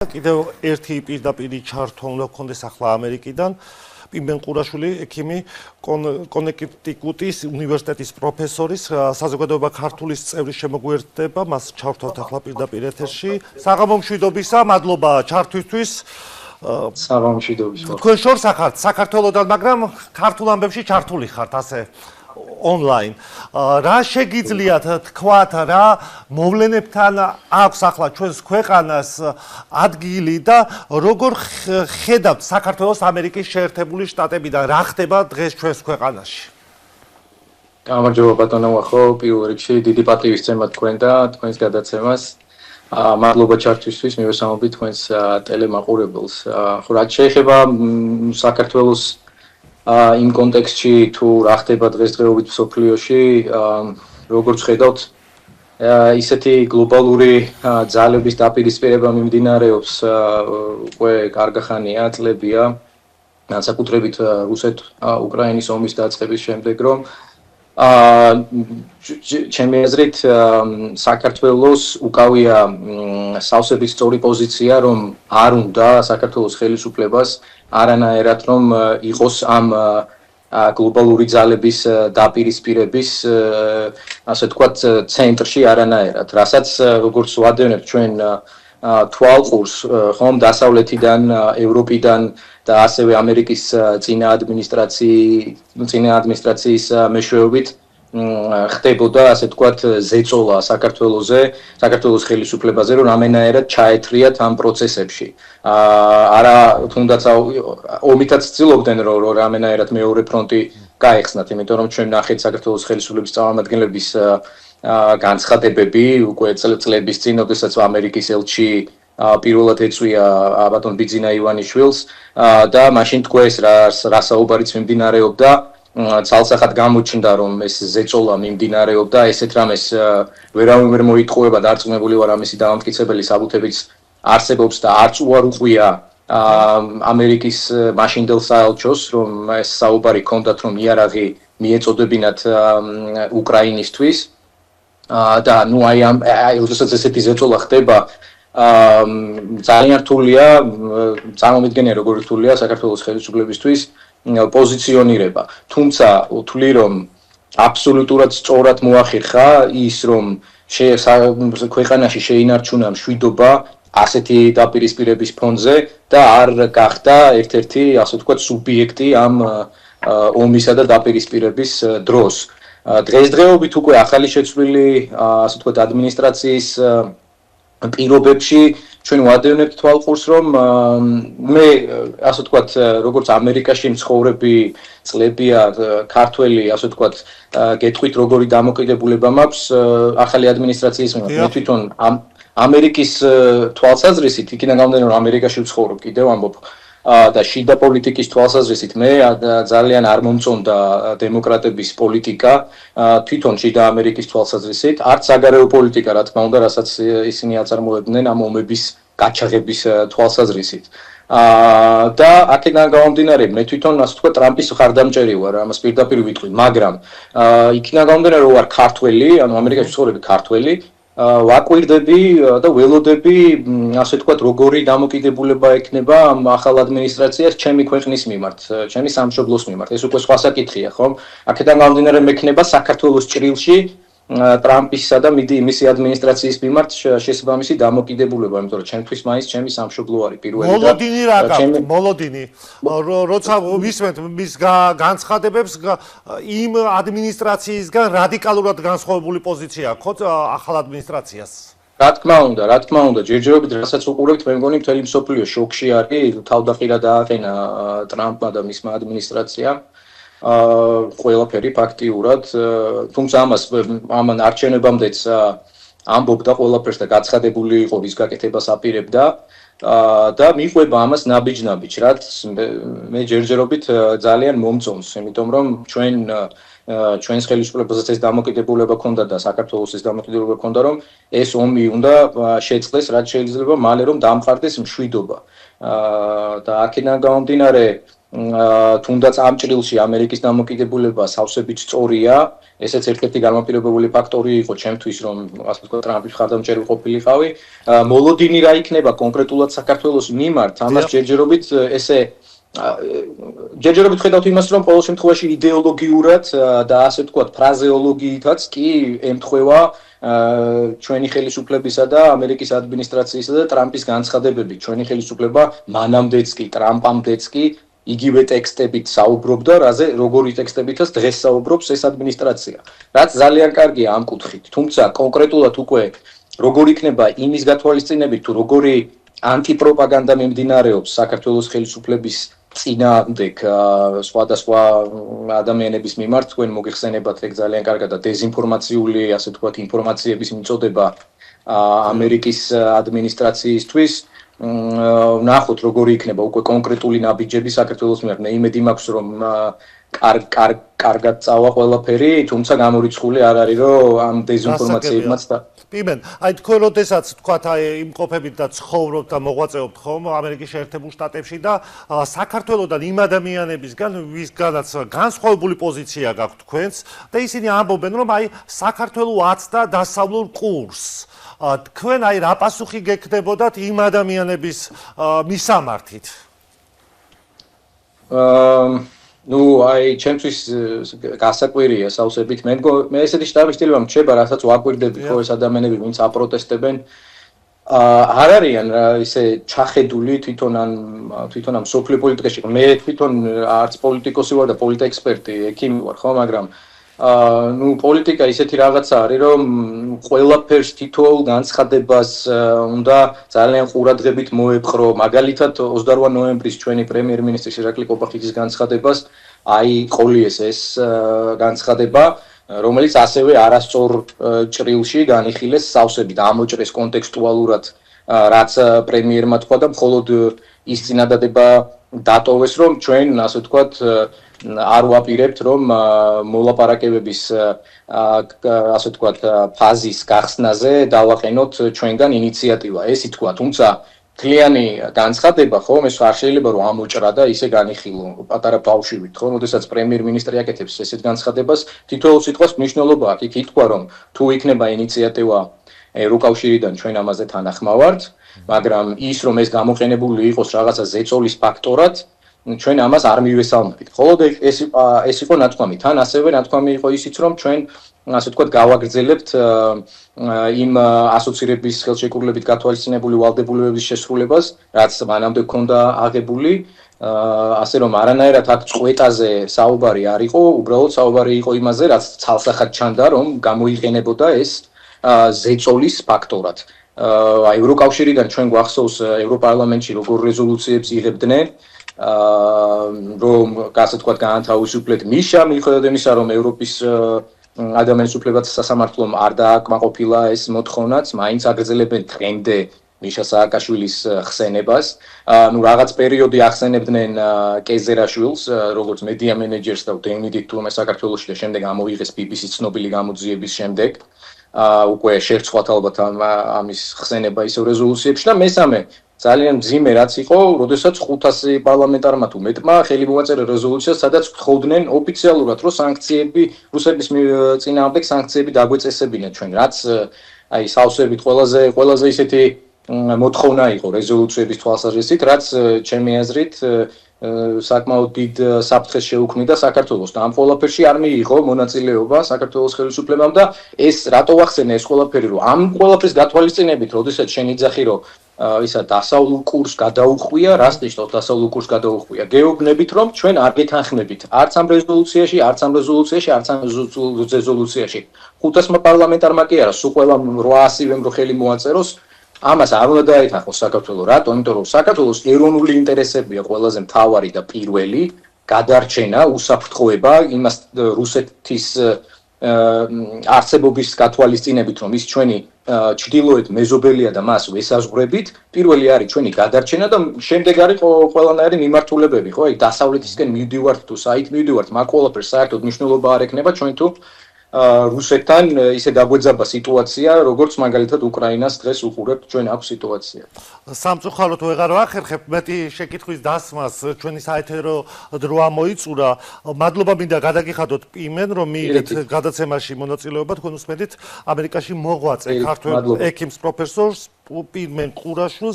კიდევ ერთი პირდაპირი ჩართვა უნდა გქონდეს ახლა ამერიკიდან. პიმენ ყურაშვილი, ექიმი, კონექტიკუტის უნივერსიტეტის პროფესორის, საზოგადოება ქართულის წევრის შემოგვიერთდება, მას ჩავთვალთ ახლა პირდაპირ ეთერში. საღამო მშვიდობისა, მადლობა ჩართვისთვის. საღამო მშვიდობის. თქვენ შორს ახართ საქართველოდან, მაგრამ ქართულ ამბებში ჩართული ხართ ასე online. რა შეგიძლიათ თქვათ, რა მოვლენებთან აქვს ახლა ჩვენს ქვეყანას ადგილი და როგორ ხედავთ საქართველოს ამერიკის შეერთებული შტატებიდან რა ხდება დღეს ჩვენს ქვეყანაში? გამარჯობა ბატონო ახო, პირველ რიგში დიდი პატივისცემა თქვენ და თქვენს გადაცემას. მადლობა ჩართვისთვის, მივესალმებით თქვენს ტელემაყურებელს. ხო, რაც შეეხება საქართველოს იმ კონტექსტში თუ რა ხდება დღესდღეობით მსოფლიოში, როგორც ხედავთ, ისეთი გლობალური ძალების დაპირისპირება მიმდინარეობს უკვე კარგი ხანია, წლებია, განსაკუთრებით რუსეთ-უკრაინის ომის დაწყების შემდეგ, რომ ჩემი აზრით საქართველოს უკავია სავსების სწორი პოზიცია, რომ არ უნდა საქართველოს ხელისუფლებას არანაირად რომ იყოს ამ გლობალური ძალების დაპირისპირების ასე თქვათ ცენტრში არანაირად, რასაც როგორც ვადევნებთ ჩვენ თვალყურს ხომ დასავლეთიდან, ევროპიდან და ასევე ამერიკის წინა ადმინისტრაციის მეშვეობით ხდებოდა ასე თქვათ ზეწოლა საქართველოს ხელისუფლებაზე, რომ რამენაერად ჩაეთრიათ ამ პროცესებში. არა თუნდაც ომითაც ცდილობდნენ რომ რამენაერად მეორე ფრონტი გაეხსნათ, იმიტომ რომ ჩვენ ნახეთ საქართველოს ხელისუფლების წარმომადგენლების განცხადებები უკვე წლების წინ, როდესაც ამერიკის ელჩი პირველად ეწვია ბატონ ბიძინა ივანიშვილს და მაშინ თქვეს რა საუბარიც მიმდინარეობდა, ცალსახად გამოჩნდა რომ ეს ზეწოლა მიმდინარეობდა, ესეთ რამეს ვერავინ ვერ მოიტყუება და არწმუნებული ვარ ამისი დამამტკიცებელი საბუთებიც არსებობს და არც უარ უყვია ამერიკის მაშინდელ საელჩოს, რომ ეს საუბარი ჰქონდათ, რომ იარაღი მიეწოდებინათ უკრაინისთვის და ნუ აი როდესაც ესეთი ზეწოლა ხდება, ძალიან რთულია, წარმომიდგენია როგორ რთულია საქართველოს ხელისუფლებისთვის პოზიციონირება. თუმცა ვთვლი რომ აბსოლუტურად სწორად მოახერხა ის რომ ქვეყანაში შეინარჩუნა მშვიდობა ასეთი დაპირისპირების ფონზე და არ გახდა ერთ-ერთი ასე ვთქვათ სუბიექტი ამ ომისა და დაპირისპირების დროს. დღესდღეობით უკვე ახალი შეცვლილი ასე ვთქვათ ადმინისტრაციის პირობებში ჩვენ ვადევნებთ თვალყურს, რომ მე ასე ვთქვათ, როგორც ამერიკაში მცხოვრები წლებია ქართველი, ასე ვთქვათ, გეტყვით როგორი დამოკიდებულება მაქვს ახალი ადმინისტრაციის მიმართ. მე თვითონ ამერიკის თვალსაზრისით, იქიდან გამომდინარე, რომ ამერიკაში ვცხოვრობ, კიდევ ამბობ და შიდა პოლიტიკის თვალსაზრისით მე ძალიან არ მომწონდა დემოკრატების პოლიტიკა, თვითონ შიდა ამერიკის თვალსაზრისით, არც საგარეო პოლიტიკა, რა თქმა უნდა, რასაც ისინი აწარმოებდნენ ამ ომების გაჩაღების თვალსაზრისით. და აქედან გამომდინარე, მე თვითონ ასე ვთქვათ, ტრამპის მხარდამჭერი ვარ, ამას პირდაპირ ვიტყვი, მაგრამ იქიდან გამომდინარე, რომ ვარ ქართველი, ანუ ამერიკაში ვცხოვრები ქართველი, ვაკვირდები და ველოდები, ასე ვთქვათ, როგორი დამოკიდებულება ექნება ამ ახალ ადმინისტრაციას ჩემი ქვეყნის მიმართ, ჩემი სამშობლოს მიმართ. ეს უკვე სხვა საკითხია, ხომ? აქედან გამომდინარე, მექნება საქართველოს ჭრილში ტრამპისა და მისი ადმინისტრაციის მიმართ შესაბამისი დამოკიდებულება, იმიტომ რომ ჩემთვის მაინც ჩემი სამშობლო არის პირველი და მოლოდინი რა გაქვთ? მოლოდინი. როცა ვისმენთ მის განცხადებებს, იმ ადმინისტრაციისგან რადიკალურად განსხვავებული პოზიცია აქვს ახალ ადმინისტრაციას. რა თქმა უნდა, ჯერჯერობით რასაც უყურებთ, მე მგონი მთელი მსოფლიო შოკში არის, თავდაყირა დააყენა ტრამპმა და მისმა ადმინისტრაციამ. ყველაფერი ფაქტიურად, თუმცა ამან არჩევნებამდეც ამბობდა ყველაფერს და გაცხადებული იყო ვის გაკეთებას აპირებდა და მიყვება ამას ნაბიჯ-ნაბიჯ, რაც მე ჯერჯერობით ძალიან მომწონს, იმიტომ რომ ჩვენს ხელისუფლებასაც ეს დამოკიდებულება ჰქონდა და საქართველოს ეს დამოკიდებულება ჰქონდა, რომ ეს ომი უნდა შეწყდეს რაც შეიძლება მალე რომ დამყარდეს მშვიდობა. და აქედან გამომდინარე თუნდაც ამ ჭრილში ამერიკის დამოკიდებულება სავსებით სწორია, ესეც ერთ-ერთი განმაპირობებელი ფაქტორი იყო ჩემთვის, რომ ასე ვთქვათ, ტრამპის მხარდამჭერი ყოფილიყავი. მოლოდინი რა იქნება კონკრეტულად საქართველოს მიმართ, ამას ჯერჯერობით ესე ჯერჯერობით ხედავთ იმას, რომ ყოველ შემთხვევაში იდეოლოგიურად და ასე ვთქვათ, ფრაზეოლოგიითაც კი ემთხვევა ჩვენი ხელისუფლებისა და ამერიკის ადმინისტრაციისა და ტრამპის განცხადებები. ჩვენი ხელისუფლება მანამდეც კი, ტრამპამდეც კი იგივე ტექსტებით საუბრობდა, როგორი ტექსტებითაც დღეს საუბრობს ეს ადმინისტრაცია. რაც ძალიან კარგია ამ კუთხით. თუმცა კონკრეტულად უკვე როგორ იქნება იმის გათვალისწინებით თუ როგორი ანტიპროპაგანდა მიმდინარეობს საქართველოს ხელისუფლების წინააღმდეგ სხვადასხვა ადამიანების მიმართ, თქვენ მოგიხსენებათ ეგ ძალიან კარგად და დეзинფორმაციული, ასე ვთქვათ, ინფორმაციების მიწოდება ამერიკის ადმინისტრაციისთვის. ნახოთ როგორი იქნება უკვე კონკრეტული ნაბიჯები საქართველოს მიმართ. მე იმედი მაქვს რომ კარგად წავა ყველაფერი, თუმცა გამორიცხული არ არის რომ ამ დეзинფორმაციებმაც და იმენ, აი თქვენ როდესაც თქვათ აი იმყოფებით და ცხოვრობთ და მოღვაწეობთ ხომ ამერიკის შეერთებულ შტატებში და საქართველოსთან იმ ადამიანებისგან, ვისგანაც განსხვავებული პოზიცია გაქვთ თქვენს და ისინი ამბობენ რომ აი საქართველოს აცდა დასავლურ კურსს. თქვენ აი რა პასუხი გექნებოდათ იმ ადამიანების მისამართით? ნუ აი ჩემთვის გასაკვირია სავსებით. მე ესეთი შტაბი-სტილი მრჩება, რასაც ვაკვირდები ხო ეს ადამიანები, ვინც აპროტესტებენ. არ არიან ისე ჩახედული თვითონ ამ სოფლიო პოლიტიკაში. მე თვითონ არც პოლიტიკოსი ვარ და პოლიტექსპერტი, ექიმი ვარ ხო, მაგრამ ნუ პოლიტიკა ისეთი რაღაცა არის, რომ ყველაფერს თითოეულ განცხადებას უნდა ძალიან ყურადღებით მოეპყრო. მაგალითად 28 ნოემბრის ჩვენი პრემიერ-მინისტრის ირაკლი კოპახიძის განცხადებას აი ყოლიეს ეს განცხადება, რომელიც ასევე არასწორ ჭრილში განიხილეს სავსებით, ამოჭრეს კონტექსტუალურად, რაც პრემიერმა თქვა და მხოლოდ ის წინადადება დატოვეს, რომ ჩვენ, ასე ვთქვათ, არ ვაპირებთ რომ მოლაპარაკებების ასე ვთქვათ ფაზის გახსნაზე დავაყენოთ ჩვენგან ინიციატივა. ეს ითქვა, თუმცა მთლიანი განცხადება ხომ ეს არ შეიძლება რომ ამოჭრა და ისე განიხილო პატარა ბავშვით ხო, როდესაც პრემიერ-მინისტრი აკეთებს ესეთ განცხადებას, თითოეულ სიტყვას მნიშვნელობა აქვს. იქ ითქვა რომ თუ იქნება ინიციატივა ევროკავშირიდან ჩვენ ამაზე თანახმავართ, მაგრამ ის რომ ეს გამოყენებული იყოს რაღაცა ზეწოლის ფაქტორად ჩვენ ამას არ მივესალმებით. ხოლო ეს იყო ნათქვამი. თან ასევე ნათქვამი იყო ისიც, რომ ჩვენ ასე ვთქვათ გავაგრძელებთ იმ ასოცირების ხელშეკრულებით გათვალისწინებული ვალდებულებების შესრულებას, რაც მანამდე ჰქონდა აღებული, ასე რომ არანაირად აქ წყვეტაზე საუბარი არ იყო, უბრალოდ საუბარი იყო იმაზე, რაც ცალსახად ჩანდა, რომ გამოიყენებოდა ეს ზეწოლის ფაქტორად. აი ევროკავშირიდან ჩვენ გვახსოვს ევროპარლამენტში როგორ რეზოლუციებს იღებდნენ, რომ ასე ვთქვათ გაანთავისუფლეთ მიშა, მიუხედავად იმისა, რომ ევროპის ადამიანის უფლებათა სასამართლომ არ დააკმაყოფილა ეს მოთხოვნაც, მაინც აგრძელებენ დღემდე მიშა სააკაშვილის ხსენებას. ნუ რაღაც პერიოდი ახსენებდნენ კეზერაშვილს, როგორც მედია მენეჯერს და დევნიდით თურმე საქართველოში და შემდეგ ამოიღეს BBC-ს ცნობილი გამოძიების შემდეგ. უკვე შერწყვათ ალბათ ამის ხსენება ისევ რეზოლუციებში და მესამე ძალიან მძიმე რაც იყო, როდესაც 500 პარლამენტარმა თუ მეტმა ხელი მოაწერა რეზოლუციას, სადაც გთხოვდნენ ოფიციალურად, რომ სანქციები რუსების წინააღმდეგ სანქციები დაგვეწესებინათ ჩვენ, რაც აი სავსებით ყველაზე ისეთი მოთხოვნა იყო რეზოლუციების თვალსაზრისით, რაც ჩემი აზრით საკმაოდ დიდ საფრთხეს შეუქმნიდა საქართველოს და ამ ყველაფერში არ მიიღო მონაწილეობა საქართველოს ხელისუფლებამ და ეს რატო ახსენე ეს ყველაფერი, რომ ამ ყველაფრის გათვალისწინებით, როდესაც შენ იძახი, რომ ისა დასავლურ კურსს გადაუხვია, რას ნიშნავს დასავლურ კურსს გადაუხვია? გეუბნებით, რომ ჩვენ არ გეთანხმებით არც ამ რეზოლუციაში, არც ამ რეზოლუციაში. 500-მა პარლამენტარმა კი არა, სულ ყველა 800-ემ რო ხელი მოაწეროს, ამას არ უნდა დაეთანხმოს საქართველოს. რატო? იმიტომ რომ საქართველოს ეროვნული ინტერესებია ყველაზე მთავარი და პირველი, გადარჩენა, უსაფრთხოება, იმას რუსეთის არსებობის გათვალისწინებით, რომ ის ჩვენი ჩრდილოეთ მეზობელია და მას ვესაზღვრებით, პირველი არის ჩვენი გადარჩენა და შემდეგ არის ყველანაირი მიმართულებები, ხო? აი დასავლეთისკენ მივდივართ თუ საით მივდივართ, მაგ ყველაფერს საერთოდ მნიშვნელობა არ ექნება ჩვენ თუ რუსეთთან ისე დაგვეძაბა სიტუაცია, როგორც მაგალითად უკრაინას დღეს უყურებთ ჩვენ აქვს სიტუაცია. სამწუხაროდ ვეღარ ვახერხებ მეტი შეკითხვის დასმას ჩვენი საეთერო დრო მოიწურა. მადლობა მინდა გადაგიხადოთ პიმენ რომ მიიღეთ გადაცემაში მონაწილეობა თქვენ უსმენთ ამერიკაში მოღვაწე ქართველ ექიმს პროფესორს პიმენ ყურაშვილს